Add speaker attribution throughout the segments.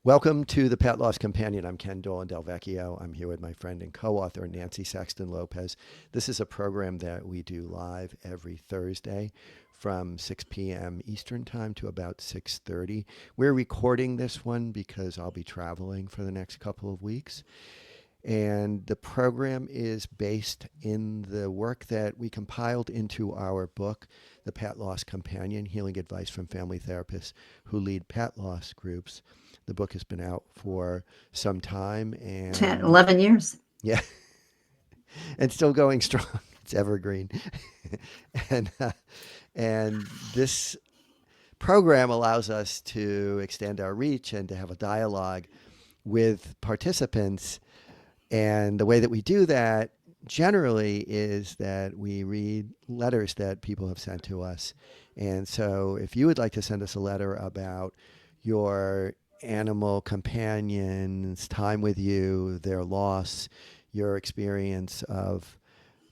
Speaker 1: Welcome to the Pet Loss Companion. I'm Ken Dolan-Del Vecchio. I'm here with my friend and co-author Nancy Saxton-Lopez. This is a program that we do live every Thursday from 6 p.m. Eastern Time to about 6:30. We're recording this one because I'll be traveling for the next couple of weeks. And the program is based in the work that we compiled into our book, The Pet Loss Companion, Healing Advice from Family Therapists Who Lead Pet Loss Groups. The book has been out for some time
Speaker 2: 10,
Speaker 1: and
Speaker 2: 11 years.
Speaker 1: yeah, and still going strong. It's evergreen. and and this program allows us to extend our reach and to have a dialogue with participants. And the way that we do that generally is that we read letters that people have sent to us. And so if you would like to send us a letter about your animal companion's time with you, their loss, your experience of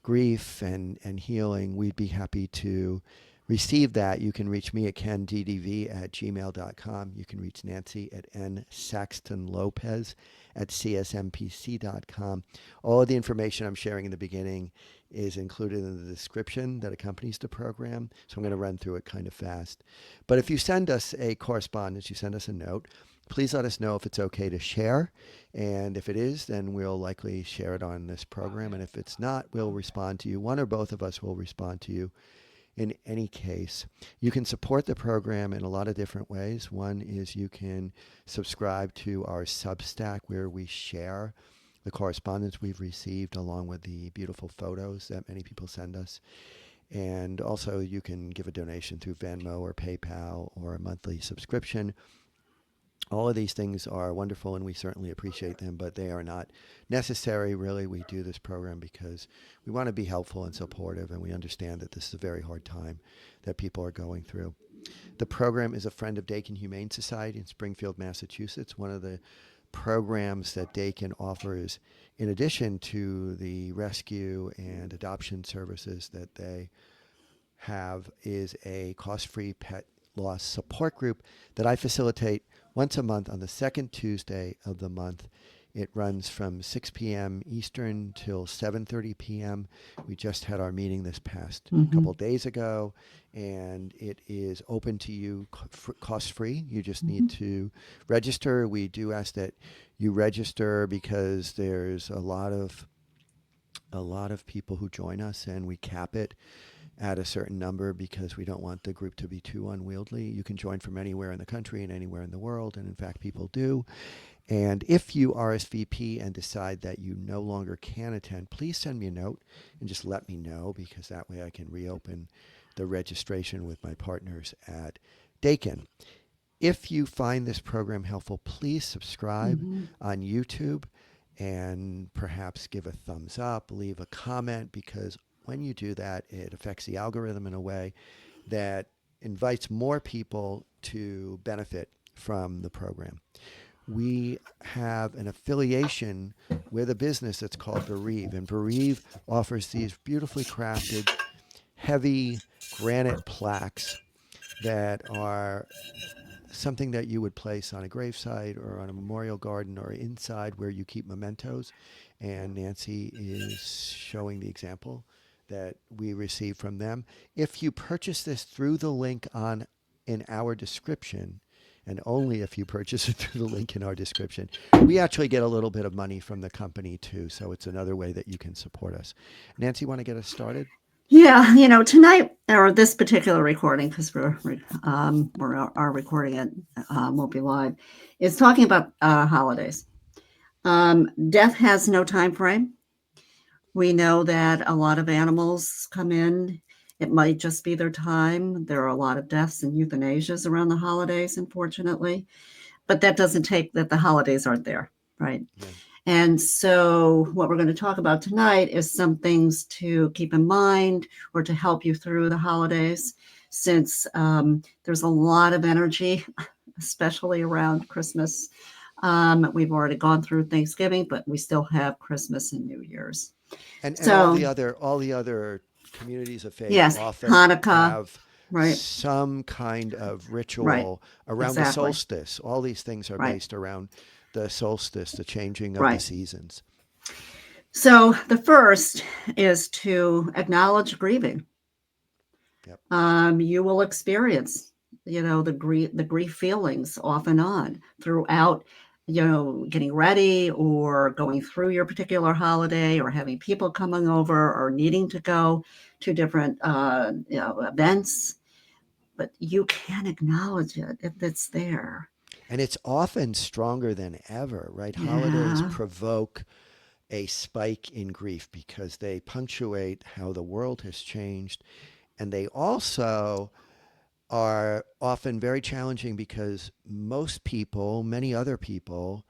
Speaker 1: grief and healing, we'd be happy to receive that. You can reach me at kenddv at gmail.com. You can reach Nancy at nsaxtonlopez at csmpc.com. All of the information I'm sharing in the beginning is included in the description that accompanies the program. So I'm going to run through it kind of fast. But if you send us a correspondence, you send us a note, please let us know if it's okay to share. And if it is, then we'll likely share it on this program. And if it's not, we'll respond to you. One or both of us will respond to you in any case. You can support the program in a lot of different ways. One is you can subscribe to our Substack where we share the correspondence we've received along with the beautiful photos that many people send us. And also you can give a donation through Venmo or PayPal or a monthly subscription. All of these things are wonderful and we certainly appreciate them, but they are not necessary, really. We do this program because we want to be helpful and supportive, and we understand that this is a very hard time that people are going through. The program is a friend of Dakin Humane Society in Springfield, Massachusetts. One of the programs that Dakin offers, in addition to the rescue and adoption services that they have, is a cost-free pet loss support group that I facilitate once a month on the second Tuesday of the month. It runs from 6 p.m. Eastern till 7:30 p.m. We just had our meeting this past couple
Speaker 2: Hmm.
Speaker 1: of days ago, and it is open to you, cost-free. You just
Speaker 2: Hmm.
Speaker 1: need to register. We do ask that you register because there's a lot of people who join us, and we cap it at a certain number because we don't want the group to be too unwieldy. You can join from anywhere in the country and anywhere in the world, and in fact, people do. And if you RSVP and decide that you no longer can attend, please send me a note and just let me know, because that way I can reopen the registration with my partners at Dakin. If you find this program helpful, please subscribe
Speaker 2: Hmm.
Speaker 1: on YouTube and perhaps give a thumbs up, leave a comment, because when you do that, it affects the algorithm in a way that invites more people to benefit from the program. We have an affiliation with a business that's called Bereave, and Bereave offers these beautifully crafted, heavy granite plaques that are something that you would place on a gravesite or on a memorial garden or inside where you keep mementos. And Nancy is showing the example that we received from them. If you purchase this through the link on in our description, and only if you purchase it through the link in our description, we actually get a little bit of money from the company too. So it's another way that you can support us. Nancy, want to get us started?
Speaker 2: Yeah, tonight or this particular recording, because we're recording it won't be live, is talking about holidays. Death has no time frame. We know that a lot of animals come in. It might just be their time. There are a lot of deaths and euthanasias around the holidays, unfortunately. But that doesn't take that the holidays aren't there, right?
Speaker 1: Yeah.
Speaker 2: And so, what we're going to talk about tonight is some things to keep in mind or to help you through the holidays, since there's a lot of energy, especially around Christmas. We've already gone through Thanksgiving, but we still have Christmas and New Year's.
Speaker 1: And all
Speaker 2: So,
Speaker 1: the other communities of faith
Speaker 2: yes,
Speaker 1: often
Speaker 2: Hanukkah.
Speaker 1: have
Speaker 2: Right.
Speaker 1: some kind of
Speaker 2: Right.
Speaker 1: ritual around the
Speaker 2: Exactly.
Speaker 1: solstice. All these things are
Speaker 2: Right.
Speaker 1: based around the solstice, the changing of the
Speaker 2: Right.
Speaker 1: seasons.
Speaker 2: So the first is to acknowledge grieving.
Speaker 1: Yep.
Speaker 2: You will experience, the grief feelings off and on throughout, getting ready or going through your particular holiday or having people coming over or needing to go to different, events. But you can acknowledge it if it's there.
Speaker 1: And it's often stronger than ever, right? Holidays
Speaker 2: Yeah.
Speaker 1: provoke a spike in grief because they punctuate how the world has changed. And they also are often very challenging because most people, many other people,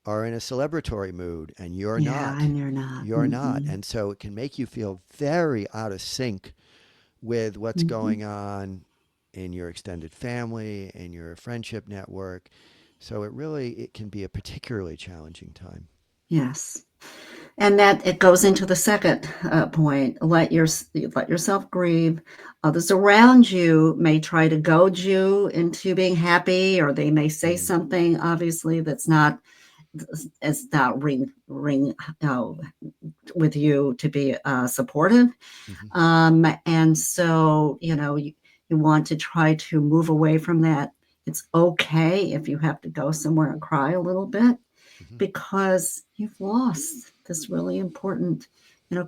Speaker 1: are in a celebratory mood and you're
Speaker 2: Yeah.
Speaker 1: not.
Speaker 2: And you're not.
Speaker 1: You're not.
Speaker 2: Mm-mm.
Speaker 1: And so it can make you feel very out of sync with what's
Speaker 2: Mm-mm.
Speaker 1: going on in your extended family, in your friendship network. So it can be a particularly challenging time.
Speaker 2: Yes. And that it goes into the second point. Let yourself grieve. Others around you may try to goad you into being happy, or they may say
Speaker 1: Mm-hmm.
Speaker 2: something obviously that's not, it's not ring uh, with you to be supportive.
Speaker 1: Mm-hmm.
Speaker 2: And so, you want to try to move away from that. It's okay if you have to go somewhere and cry a little bit,
Speaker 1: Mm-hmm.
Speaker 2: because you've lost this really important,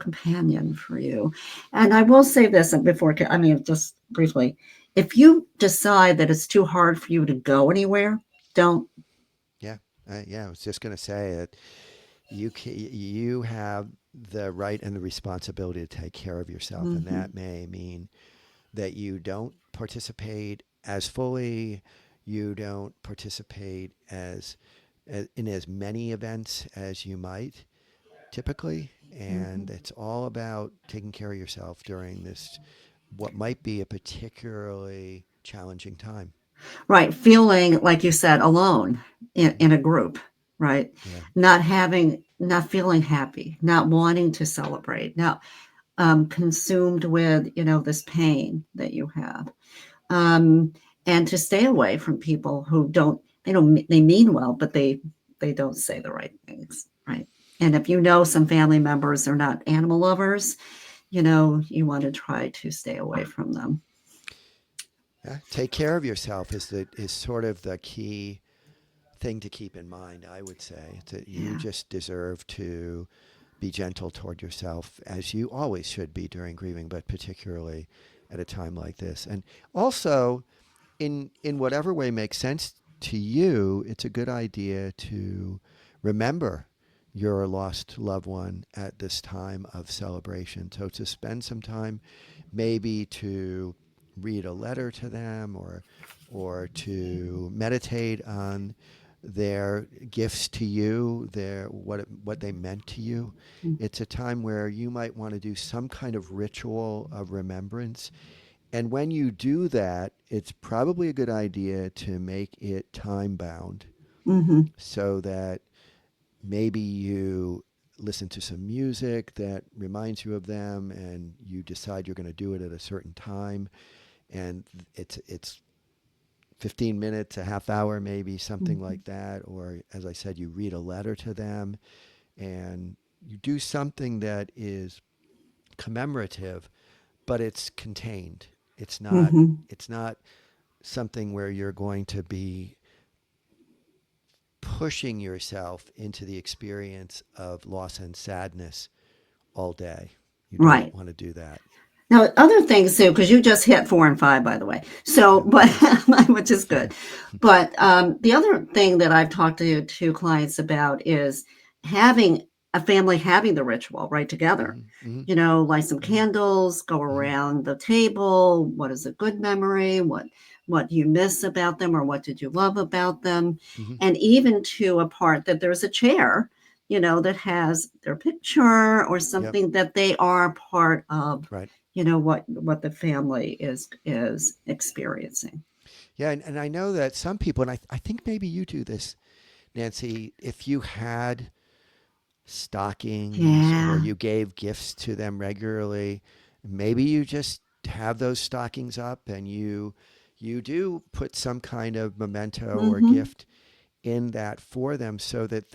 Speaker 2: companion for you. And I will say this before, I mean, just briefly, if you decide that it's too hard for you to go anywhere, don't.
Speaker 1: Yeah. Yeah. I was just going to say it. You have the right and the responsibility to take care of yourself, and
Speaker 2: Mm-hmm,
Speaker 1: that may mean that you don't participate as fully, you don't participate as in as many events as you might typically,
Speaker 2: mm-hmm.
Speaker 1: and it's all about taking care of yourself during this what might be a particularly challenging time.
Speaker 2: Right, feeling like you said alone in,
Speaker 1: Hmm.
Speaker 2: in a group, right?
Speaker 1: Yeah.
Speaker 2: Not feeling happy, not wanting to celebrate, not consumed with, this pain that you have, um, and to stay away from people who they mean well, but they don't say the right things, right? And if some family members are not animal lovers, you want to try to stay away from them.
Speaker 1: Yeah. Take care of yourself is sort of the key thing to keep in mind, I would say. It's that you
Speaker 2: Yeah.
Speaker 1: just deserve to be gentle toward yourself, as you always should be during grieving, but particularly at a time like this. And also, in whatever way makes sense to you, it's a good idea to remember your lost loved one at this time of celebration. So to spend some time, maybe to read a letter to them, or to meditate on their gifts to you, their what they meant to you. It's a time where you might want to do some kind of ritual of remembrance, and when you do that, it's probably a good idea to make it time bound
Speaker 2: Mm-hmm.
Speaker 1: so that maybe you listen to some music that reminds you of them and you decide you're going to do it at a certain time, and it's 15 minutes, a half hour, maybe something
Speaker 2: Mm-hmm.
Speaker 1: like that. Or as I said, you read a letter to them and you do something that is commemorative, but it's contained. It's not
Speaker 2: Mm-hmm.
Speaker 1: it's not something where you're going to be pushing yourself into the experience of loss and sadness all day. You don't
Speaker 2: Right.
Speaker 1: want to do that.
Speaker 2: Now, other things too, because you just hit 4 and 5, by the way. So,
Speaker 1: Yeah,
Speaker 2: but
Speaker 1: nice.
Speaker 2: which is good. But the other thing that I've talked to clients about is having a family having the ritual right together.
Speaker 1: Hmm. Hmm.
Speaker 2: Light some
Speaker 1: Hmm.
Speaker 2: candles, go
Speaker 1: Hmm.
Speaker 2: around the table. What is a good memory? What do you miss about them, or what did you love about them?
Speaker 1: Hmm.
Speaker 2: And even to a part that there's a chair, that has their picture or
Speaker 1: Yep.
Speaker 2: something that they are part of,
Speaker 1: Right.
Speaker 2: what the family is experiencing.
Speaker 1: Yeah, and I know that some people, and I think maybe you do this, Nancy, if you had stockings or
Speaker 2: Yeah.
Speaker 1: you gave gifts to them regularly, maybe you just have those stockings up, and you do put some kind of memento or
Speaker 2: Mm-hmm.
Speaker 1: gift in that for them, so that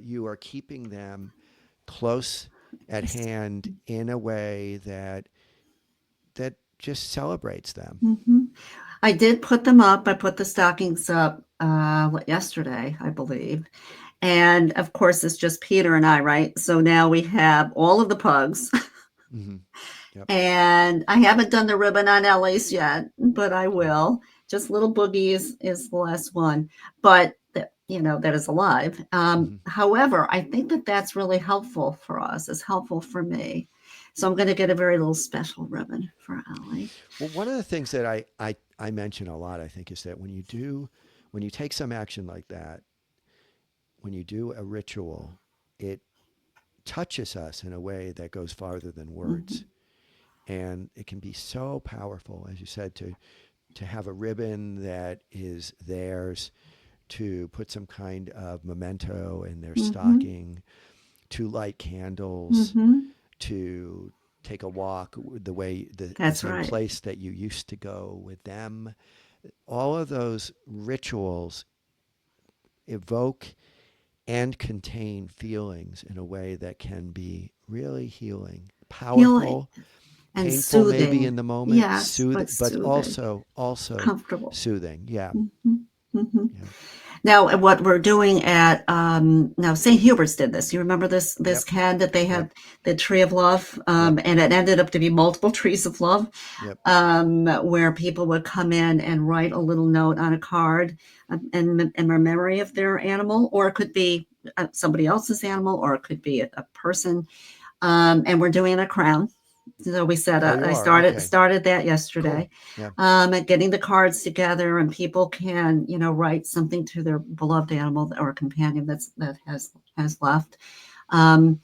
Speaker 1: you are keeping them close at hand in a way that just celebrates them.
Speaker 2: Mm-hmm. I did put them up. I put the stockings up yesterday, I believe. And of course, it's just Peter and I, right? So now we have all of the pugs.
Speaker 1: Hmm. Yep.
Speaker 2: And I haven't done the ribbon on Ellie's yet, but I
Speaker 1: Yep.
Speaker 2: will. Just little Boogie is the last one, but that is alive.
Speaker 1: Hmm.
Speaker 2: However, I think that that's really helpful for us. It's helpful for me. So I'm going to get a very little special ribbon for Ellie.
Speaker 1: Well, one of the things that I mention a lot, I think, is that when you take some action like that, when you do a ritual, it touches us in a way that goes farther than
Speaker 2: Mm-hmm.
Speaker 1: words. And it can be so powerful, as you said, to have a ribbon that is theirs, to put some kind of memento in their
Speaker 2: Mm-hmm.
Speaker 1: stocking, to light candles,
Speaker 2: Mm-hmm.
Speaker 1: to take a walk the
Speaker 2: That's
Speaker 1: same
Speaker 2: right.
Speaker 1: place that you used to go with them. All of those rituals evoke and contain feelings in a way that can be really healing,
Speaker 2: Healing
Speaker 1: powerful,
Speaker 2: and
Speaker 1: painful maybe
Speaker 2: soothing.
Speaker 1: in the moment,
Speaker 2: Yes, but
Speaker 1: but
Speaker 2: soothing,
Speaker 1: also
Speaker 2: comfortable.
Speaker 1: soothing. Yeah.
Speaker 2: Mm-hmm. Mm-hmm.
Speaker 1: Yeah.
Speaker 2: Now, what we're doing at now St. Hubert's did this. You remember this
Speaker 1: Yep.
Speaker 2: can that they
Speaker 1: Yep.
Speaker 2: had the tree of love,
Speaker 1: Yep.
Speaker 2: and it ended up to be multiple trees of love,
Speaker 1: Yep.
Speaker 2: where people would come in and write a little note on a card, in memory of their animal, or it could be somebody else's animal, or it could be a person. And we're doing a crown. So we said
Speaker 1: Oh, you
Speaker 2: I
Speaker 1: are. Okay.
Speaker 2: started that
Speaker 1: Cool.
Speaker 2: yesterday,
Speaker 1: Yeah.
Speaker 2: and getting the cards together, and people can write something to their beloved animal or companion that has left. Um,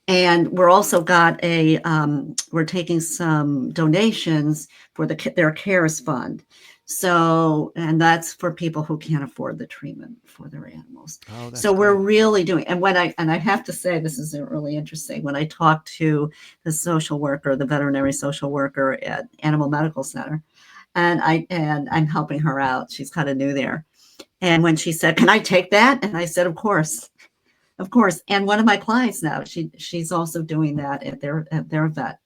Speaker 2: and we're also got we're taking some donations for their cares fund. So, and that's for people who can't afford the treatment for their animals.
Speaker 1: Oh, that's
Speaker 2: So we're
Speaker 1: great.
Speaker 2: really doing, and I have to say, this is really interesting. When I talked to the social worker, the veterinary social worker at Animal Medical Center, and I'm helping her out. She's kind of new there. And when she said, "Can I take that?" and I said, "Of course." Of course. And one of my clients now, she's also doing that at their vet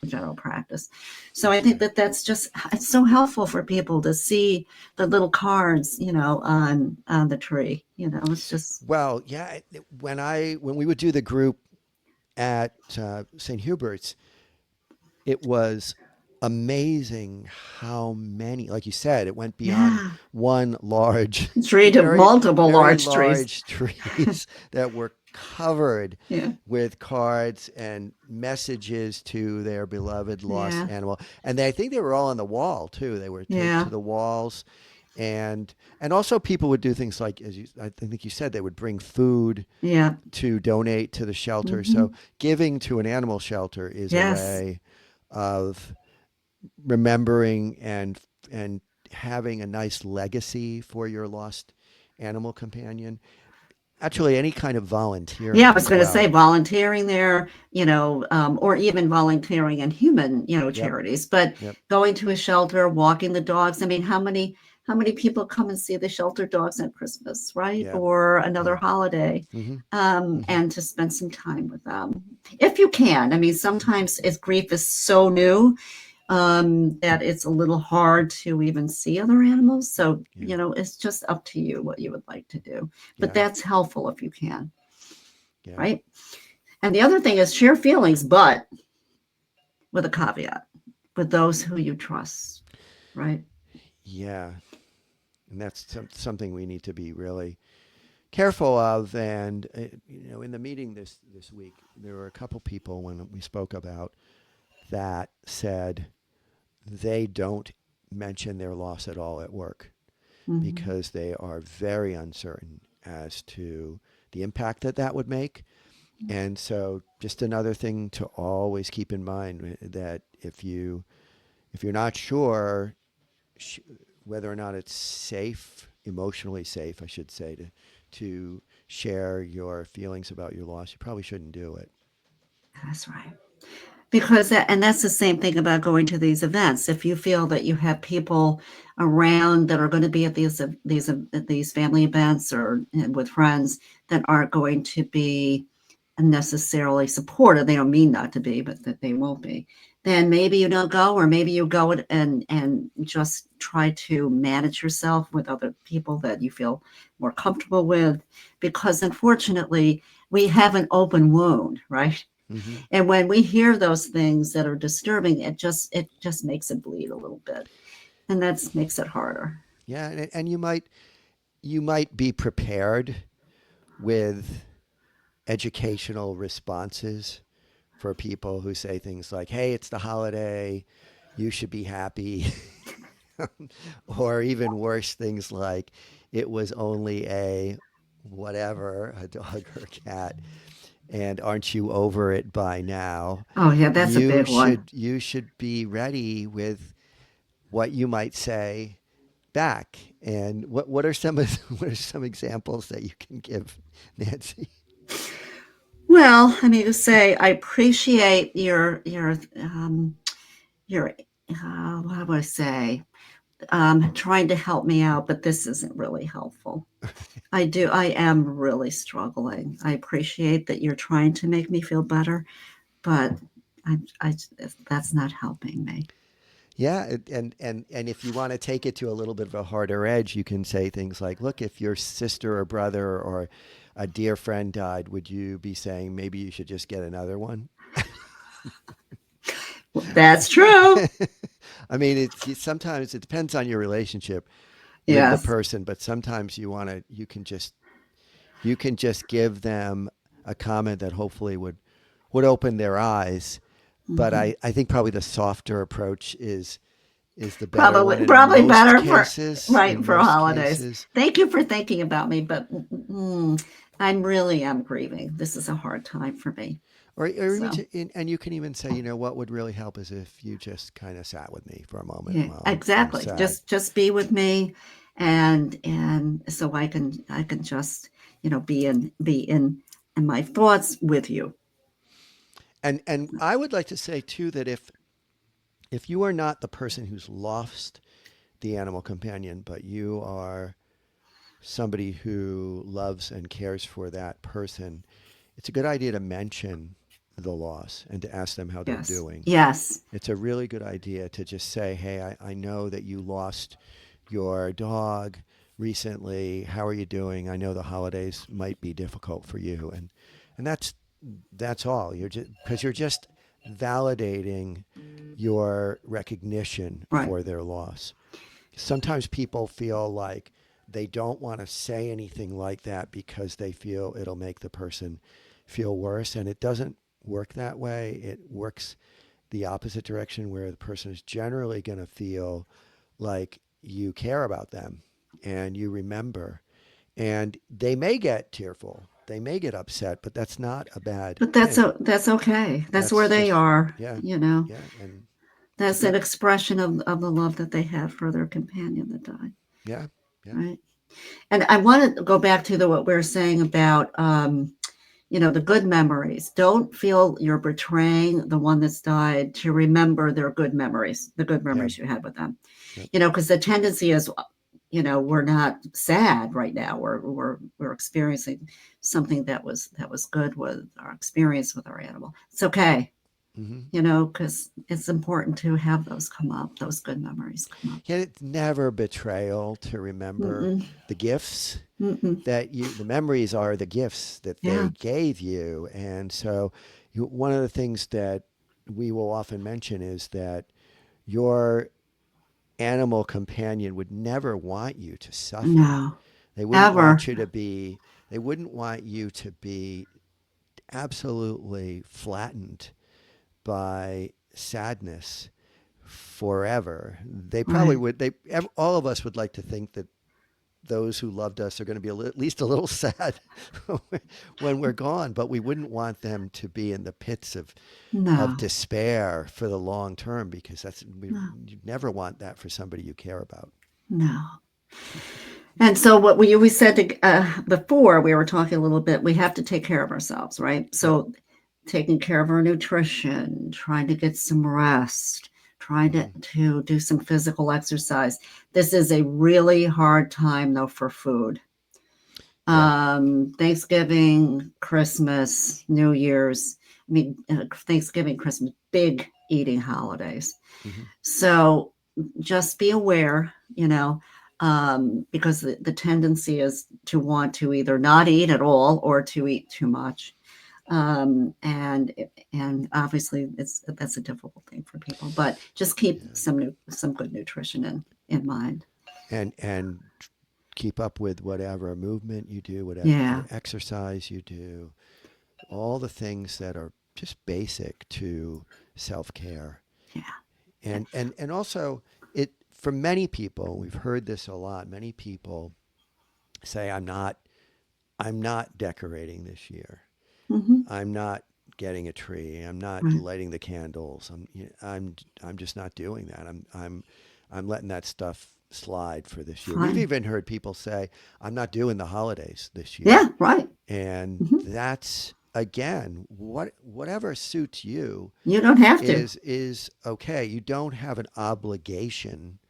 Speaker 2: general practice. So I
Speaker 1: That's
Speaker 2: think
Speaker 1: great.
Speaker 2: that that's just it's so helpful for people to see the little cards, on the tree. It's just
Speaker 1: Well, yeah. When we would do the group at St. Hubert's, it was amazing how many, like you said, it went beyond
Speaker 2: yeah,
Speaker 1: one large,
Speaker 2: tree to
Speaker 1: very,
Speaker 2: multiple
Speaker 1: very
Speaker 2: large trees.
Speaker 1: large trees that were covered
Speaker 2: Yeah,
Speaker 1: with cards and messages to their beloved lost
Speaker 2: yeah,
Speaker 1: animal. And I think they were all on the wall too. They were taped
Speaker 2: yeah,
Speaker 1: to the walls. And also people would do things like, I think you said, they would bring food
Speaker 2: yeah.
Speaker 1: to donate to the shelter. So
Speaker 2: Hmm.
Speaker 1: giving to an animal shelter is a
Speaker 2: Yes,
Speaker 1: way of remembering and having a nice legacy for your lost animal companion. Actually, any kind of
Speaker 2: yeah. I
Speaker 1: volunteering
Speaker 2: was
Speaker 1: as
Speaker 2: going to say
Speaker 1: well.
Speaker 2: volunteering there, or even volunteering in human,
Speaker 1: Yep.
Speaker 2: charities. But
Speaker 1: Yep.
Speaker 2: going to a shelter, walking the dogs. I mean, how many people come and see the shelter dogs at Christmas, right,
Speaker 1: Yeah.
Speaker 2: or another
Speaker 1: Yeah.
Speaker 2: holiday,
Speaker 1: Mm-hmm. Mm-hmm.
Speaker 2: and to spend some time with them if you can. I mean, sometimes as grief is so new, that it's a little hard to even see other animals. So,
Speaker 1: Yeah.
Speaker 2: it's just up to you what you would like to do. But
Speaker 1: Yeah.
Speaker 2: that's helpful if you can,
Speaker 1: Yeah.
Speaker 2: right? And the other thing is share feelings, but with a caveat with those who you trust, right?
Speaker 1: Yeah. And that's something we need to be really careful of. And in the meeting this week, there were a couple people when we spoke about that said they don't mention their loss at all at work
Speaker 2: Mm-hmm.
Speaker 1: because they are very uncertain as to the impact that would make. And so, just another thing to always keep in mind, that if you're not sure sh- whether or not it's safe, emotionally safe, I should say, to share your feelings about your loss, you probably shouldn't do it.
Speaker 2: That's right. because and that's the same thing about going to these events. If you feel that you have people around that are going to be at these family events or with friends that aren't going to be necessarily supportive, they don't mean not to be, but that they won't be, then maybe you don't go, or maybe you go and just try to manage yourself with other people that you feel more comfortable with, because unfortunately we have an open wound, right?
Speaker 1: Hmm.
Speaker 2: And when we hear those things that are disturbing, it just makes it bleed a little bit, and that makes it harder.
Speaker 1: Yeah, and you might be prepared with educational responses for people who say things like, "Hey, it's the holiday, you should be happy," or even worse, things like, "It was only a whatever, a dog or a cat, and aren't you over it by now?"
Speaker 2: Oh yeah, that's a
Speaker 1: You
Speaker 2: big one.
Speaker 1: should you should be ready with what you might say back. And what are some of what are some examples that you can give, Nancy?
Speaker 2: Well, I mean, to say I appreciate your how do I say, trying to help me out, but this isn't really helpful. I am really struggling. I appreciate that you're trying to make me feel better, but I that's not helping me.
Speaker 1: Yeah, and if you want to take it to a little bit of a harder edge, you can say things like, "Look, if your sister or brother or a dear friend died, would you be saying maybe you should just get another one?"
Speaker 2: That's true.
Speaker 1: I mean, sometimes it depends on your relationship with the
Speaker 2: Yes.
Speaker 1: person, but sometimes you can just give them a comment that hopefully would open their eyes. But
Speaker 2: Hmm.
Speaker 1: I think probably the softer approach is the better one in
Speaker 2: Probably
Speaker 1: most
Speaker 2: better for
Speaker 1: cases.
Speaker 2: right
Speaker 1: In
Speaker 2: for
Speaker 1: most
Speaker 2: holidays.
Speaker 1: cases,
Speaker 2: Thank you for thinking about me, but I'm really am grieving. This is a hard time for me.
Speaker 1: or even
Speaker 2: So
Speaker 1: and you can even say, what would really help is if you just kind of sat with me for a moment
Speaker 2: yeah,
Speaker 1: while I'm
Speaker 2: exactly.
Speaker 1: sad.
Speaker 2: Just be with me, and so I can just be in my thoughts with you.
Speaker 1: And I would like to say too that if you are not the person who's lost the animal companion, but you are somebody who loves and cares for that person, it's a good idea to mention the loss and to ask them how they're
Speaker 2: Yes.
Speaker 1: doing.
Speaker 2: Yes.
Speaker 1: It's a really good idea to just say, "Hey, I know that you lost your dog recently. How are you doing? I know the holidays might be difficult for you." And that's all. You're just because you're just validating your recognition
Speaker 2: Right.
Speaker 1: for their loss. Sometimes people feel like they don't want to say anything like that because they feel it'll make the person feel worse, and it doesn't work that way. It works the opposite direction, where the person is generally going to feel like you care about them and you remember, and they may get tearful, they may get upset, but that's not a bad
Speaker 2: But
Speaker 1: thing.
Speaker 2: that's okay. That's where
Speaker 1: That's
Speaker 2: they
Speaker 1: just,
Speaker 2: are.
Speaker 1: yeah,
Speaker 2: You know,
Speaker 1: yeah, and it's a
Speaker 2: that's an
Speaker 1: good,
Speaker 2: expression of the love that they had for their companion that died.
Speaker 1: yeah, yeah,
Speaker 2: Right. And I want to go back to what we were saying about the good memories. Don't feel you're betraying the one that's died to remember their good memories, the good
Speaker 1: yeah,
Speaker 2: memories you had with them.
Speaker 1: yep.
Speaker 2: Because the tendency is, we're not sad right now. We're experiencing something that was good with our experience with our animal. It's okay,
Speaker 1: Hmm.
Speaker 2: because it's important to have those come up, those good memories come up.
Speaker 1: Yeah, it's never betrayal to remember
Speaker 2: Mm-mm,
Speaker 1: the gifts
Speaker 2: mm-mm.
Speaker 1: the memories are the gifts that they
Speaker 2: Yeah.
Speaker 1: gave you. And so one of the things that we will often mention is that your animal companion would never want you to suffer.
Speaker 2: No.
Speaker 1: They wouldn't want
Speaker 2: Ever.
Speaker 1: you to be they wouldn't want you to be absolutely flattened by sadness forever. They probably
Speaker 2: Right.
Speaker 1: would all of us would like to think that those who loved us are going to be at least a little sad when we're gone, but we wouldn't want them to be in the pits of
Speaker 2: No.
Speaker 1: despair for the long term, because
Speaker 2: No.
Speaker 1: you never want that for somebody you care about.
Speaker 2: No. And so what we said before, we were talking a little bit, we have to take care of ourselves, right?
Speaker 1: Yep.
Speaker 2: So taking care of our nutrition, trying to get some rest, trying
Speaker 1: Hmm.
Speaker 2: to do some physical exercise. This is a really hard time, though, for food.
Speaker 1: Yeah.
Speaker 2: Thanksgiving, Christmas, New Year's. I mean, Thanksgiving, Christmas, big eating holidays.
Speaker 1: Hmm.
Speaker 2: So just be aware, because the tendency is to want to either not eat at all or to eat too much. And obviously that's a difficult thing for people, but just keep
Speaker 1: Yeah.
Speaker 2: some good nutrition in mind.
Speaker 1: And keep up with whatever movement you do,
Speaker 2: Yeah,
Speaker 1: whatever exercise you do, all the things that are just basic to self-care.
Speaker 2: yeah,
Speaker 1: And also, it for many people, we've heard this a lot. Many people say, I'm not decorating this year.
Speaker 2: mm-hmm.
Speaker 1: I'm not getting a tree. I'm not
Speaker 2: Right,
Speaker 1: lighting the candles. I'm just not doing that. I'm letting that stuff slide for this year. We've
Speaker 2: fine.
Speaker 1: even heard people say, I'm not doing the holidays this year.
Speaker 2: Yeah, right.
Speaker 1: And
Speaker 2: Mm-hmm.
Speaker 1: that's again, whatever suits you
Speaker 2: You don't have to.
Speaker 1: is okay. You don't have an obligation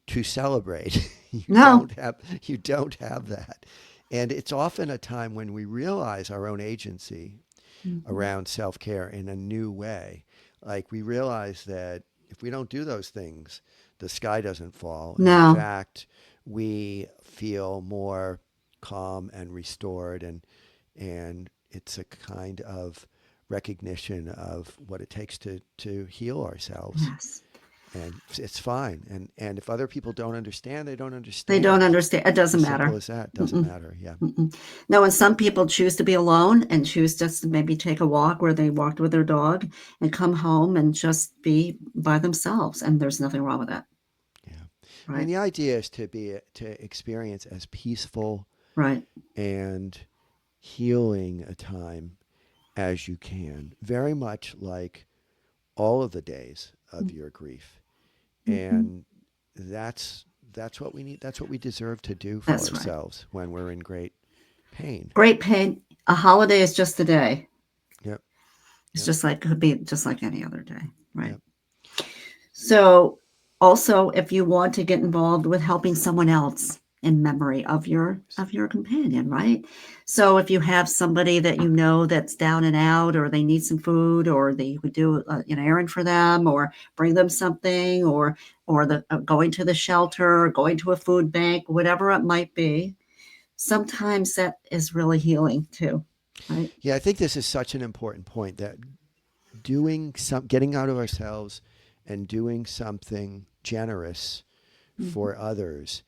Speaker 1: to celebrate.
Speaker 2: No.
Speaker 1: You don't have that. And it's often a time when we realize our own agency
Speaker 2: Mm-hmm.
Speaker 1: around self-care in a new way. Like we realize that if we don't do those things, the sky doesn't fall. And in
Speaker 2: No.
Speaker 1: fact, we feel more calm and restored, and it's a kind of recognition of what it takes to heal ourselves.
Speaker 2: Yes.
Speaker 1: And it's fine. And if other people don't understand, they don't
Speaker 2: They don't
Speaker 1: understand.
Speaker 2: understand. It
Speaker 1: It's
Speaker 2: doesn't
Speaker 1: as simple
Speaker 2: matter.
Speaker 1: as that. Doesn't
Speaker 2: Mm-mm.
Speaker 1: matter. Yeah.
Speaker 2: Mm-mm. No, and some people choose to be alone and choose just to maybe take a walk where they walked with their dog and come home and just be by themselves. And there's nothing wrong with that.
Speaker 1: Yeah. I mean,
Speaker 2: Right.
Speaker 1: the idea is to experience as peaceful
Speaker 2: Right.
Speaker 1: and healing a time as you can, very much like all of the days of your grief.
Speaker 2: Mm-hmm.
Speaker 1: And that's that's what we need. That's what we deserve to do for
Speaker 2: That's right.
Speaker 1: ourselves when we're in great pain.
Speaker 2: Great pain. A holiday is just a day.
Speaker 1: Yep.
Speaker 2: It's
Speaker 1: Yep.
Speaker 2: just like, could be just like any other day. Right.
Speaker 1: Yep.
Speaker 2: So, also, if you want to get involved with helping someone else in memory of your companion, right? So, if you have somebody that you know that's down and out, or they need some food, or that you could do an errand for them, or bring them something, or the going to the shelter, or going to a food bank, whatever it might be, sometimes that is really healing too, right?
Speaker 1: Yeah, I think this is such an important point that getting out of ourselves and doing something generous
Speaker 2: Mm-hmm.
Speaker 1: for others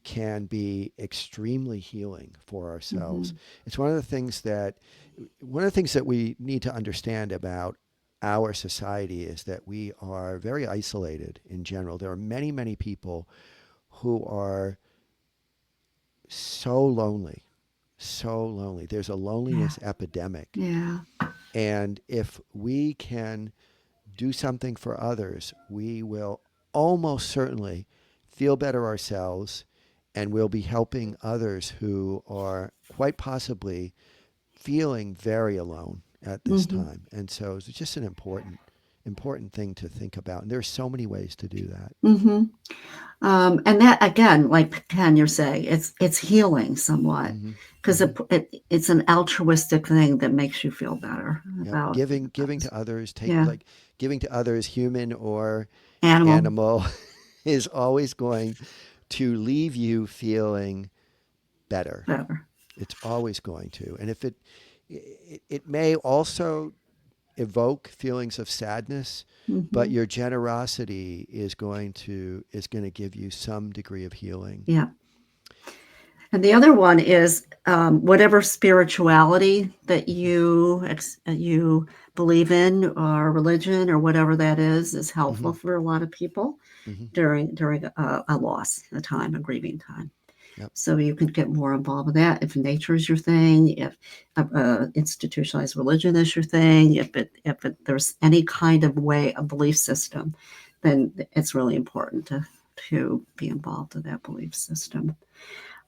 Speaker 1: can be extremely healing for ourselves.
Speaker 2: Mm-hmm.
Speaker 1: It's one of the things that we need to understand about our society is that we are very isolated in general. There are many, many people who are so lonely, so lonely. There's a
Speaker 2: Yeah.
Speaker 1: loneliness epidemic.
Speaker 2: Yeah.
Speaker 1: And if we can do something for others, we will almost certainly feel better ourselves, and we'll be helping others who are quite possibly feeling very alone at this
Speaker 2: Mm-hmm.
Speaker 1: time. And so it's just an important thing to think about. And there's so many ways to do that.
Speaker 2: Mm-hmm. And that again, like Ken, you're saying, it's healing somewhat
Speaker 1: Hmm.
Speaker 2: because
Speaker 1: Hmm.
Speaker 2: it's an altruistic thing that makes you feel better
Speaker 1: Yep.
Speaker 2: about
Speaker 1: Giving
Speaker 2: this.
Speaker 1: to others,
Speaker 2: Yeah,
Speaker 1: giving to others, human or
Speaker 2: animal
Speaker 1: animal, is always going to leave you feeling better.
Speaker 2: better.
Speaker 1: It's always going to. And if it may also evoke feelings of sadness, but
Speaker 2: Hmm.
Speaker 1: your generosity is going to give you some degree of healing.
Speaker 2: Yeah, and the other one is whatever spirituality that you believe in, or religion, or whatever that is helpful
Speaker 1: Hmm.
Speaker 2: for a lot of people
Speaker 1: Hmm.
Speaker 2: during a loss, a time, a grieving time.
Speaker 1: Yep.
Speaker 2: So you can get more involved with that. If nature is your thing, if institutionalized religion is your thing, if there's any kind of way, a belief system, then it's really important to be involved in that belief system.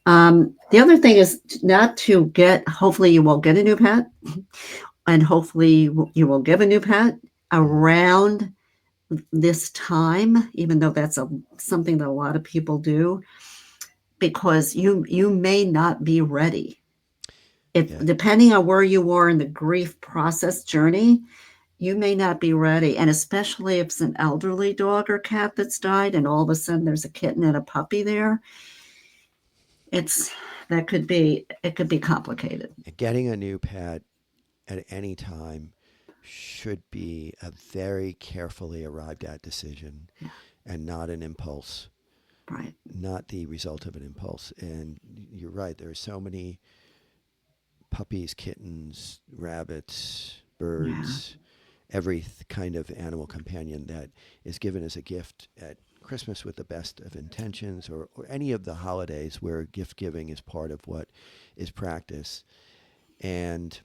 Speaker 2: The other thing is not to get. Hopefully, you won't get a new pet, and hopefully you will give a new pet
Speaker 1: Mhm.
Speaker 2: around this time, even though that's something that a lot of people do, because you may not be ready. If
Speaker 1: Yeah.
Speaker 2: depending on where you are in the grief process journey, you may not be ready. And especially if it's an elderly dog or cat that's died, and all of a sudden there's a kitten and a puppy there, it's that could be it could be complicated.
Speaker 1: Getting a new pet at any time should be a very carefully arrived at decision
Speaker 2: Yeah,
Speaker 1: and not an impulse,
Speaker 2: right.
Speaker 1: not the result of an impulse. And you're right, there are so many puppies, kittens, rabbits,
Speaker 2: Yeah,
Speaker 1: birds, every kind of animal companion that is given as a gift at Christmas with the best of intentions, or any of the holidays where gift giving is part of what is practice. And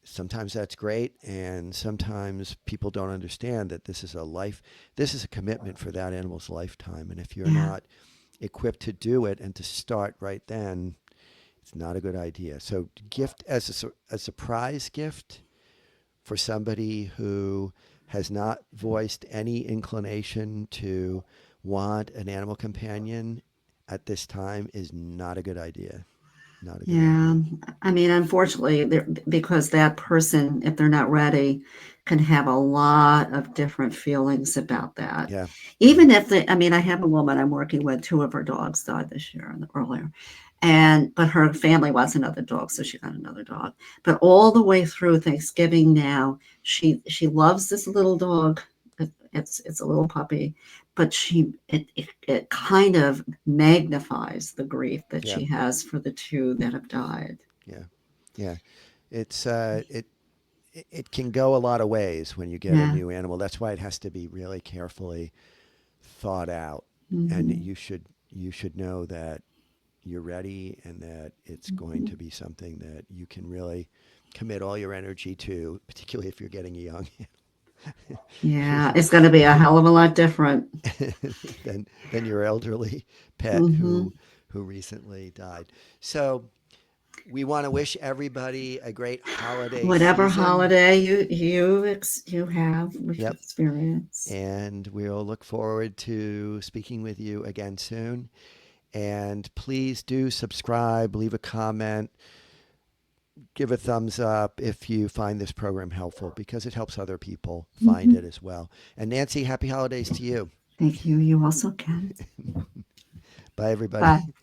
Speaker 1: sometimes that's great, and sometimes people don't understand that this is a commitment for that animal's lifetime. And if you're
Speaker 2: yeah,
Speaker 1: not equipped to do it and to start right then, it's not a good idea. So gift as a surprise gift for somebody who has not voiced any inclination to want an animal companion at this time is not a good idea. Not a good
Speaker 2: yeah.
Speaker 1: idea.
Speaker 2: I mean, unfortunately, because that person, if they're not ready, can have a lot of different feelings about that.
Speaker 1: Yeah. Yeah.
Speaker 2: Even if they, I mean, I have a woman I'm working with. Two of her dogs died this year and earlier, and but her family wants another dog, so she got another dog. But all the way through Thanksgiving now, she loves this little dog. It's a little puppy, but it kind of magnifies the grief that
Speaker 1: Yeah.
Speaker 2: she has for the two that have died.
Speaker 1: Yeah. Yeah. It's it can go a lot of ways when you get a
Speaker 2: Yeah.
Speaker 1: new animal. That's why it has to be really carefully thought out, and
Speaker 2: Hmm.
Speaker 1: you should know that you're ready and that it's going to be something that you can really commit all your energy to, particularly if you're getting a young
Speaker 2: Yeah, it's going to be a hell of a lot different.
Speaker 1: than your elderly pet
Speaker 2: Hmm.
Speaker 1: who recently died. So we want to wish everybody a great holiday
Speaker 2: Whatever
Speaker 1: season.
Speaker 2: holiday you have with
Speaker 1: Yep.
Speaker 2: experience.
Speaker 1: And we'll look forward to speaking with you again soon. And please do subscribe, leave a comment, give a thumbs up if you find this program helpful, because it helps other people find
Speaker 2: Hmm.
Speaker 1: it as well. And Nancy, happy holidays to you.
Speaker 2: Thank you. You also can.
Speaker 1: Bye, everybody.
Speaker 2: Bye.